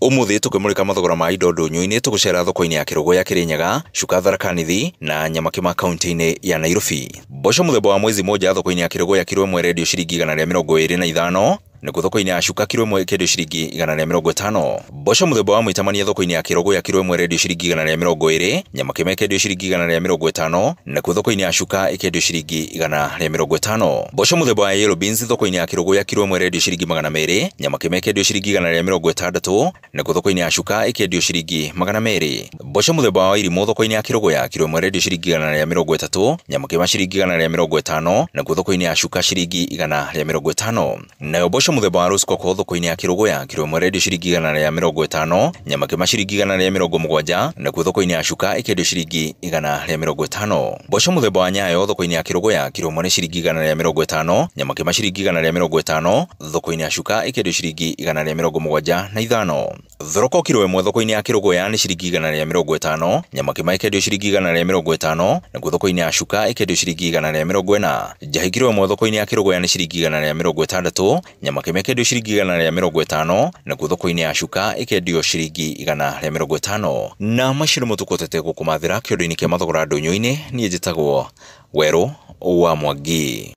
Umuthi tukimurika mathogora ma indo ndunyu-ini tugucera thoko-ini ya Kirugu ya Kirinyaga, Chuka, Tharaka Nithi na Nyamakima kaunti-ini ya Nairobi. Mboco muthemba wa mwezi moja thoko-ini ya Kirugu ya kilo 1 rendio ciringi 125, nakuo thoko-ini ya Chuka kilo 1 kendio ciringi 150. Mboco muthemba wa mwitamania thoko-ini ya Kirugu ya kilo 1 rendio ciringi 120, Nyamakima kendio ciringi 150, nakuo thoko-ini ya Chuka kendio ciringi 150. Mboco muthemba wa yellow beans thoko-ini ya Kirugu ya kilo 1 rendio ciringi 200, Nyamakima kendio ciringi 160, nakuo thoko-ini ya Chuka kendio ciringi 200. Mboco muthemba wa irimũ thoko-ini ya Kirugu ya kilo 1 rendio ciringi 130, Nyamakima ciringi 150, nakuo thoko-ini ya Chuka ciringi 150. Nayo mboco muthemba wa Rose Coco thoko-ini ya Kirugu ya kilo 1 rendio ciringi 150, Nyamakima ciringi 170, nakuo thoko-ini ya Chuka kendio ciringi 150. Mboco muthemba wa Nyayo thoko-ini ya Kirugu ya kilo 1 ciringi 150, Nyamakima ciringi 150, thoko-ini ya Chuka kendio ciringi 175. Thoroko kilo 1 thoko-ini ya Kirugu ya ni ciringi 150, Nyamakima kendio ciringi 150, nakuo thoko-ini ya Chuka kendio ciringi 140. Njahi kilo 1 thoko-ini ya Kirugu ya ni ciringi 160, Nyamakima kendio ciringi 150, nakuo thoko-ini ya Chuka kendio ciringi 150. Na macio nĩmo tũkotete gũkũmathĩra kĩondo-inĩ kĩa mathogora ndũnyũ-inĩ. Niĩ njĩtagwo Werũ wa Mwangi.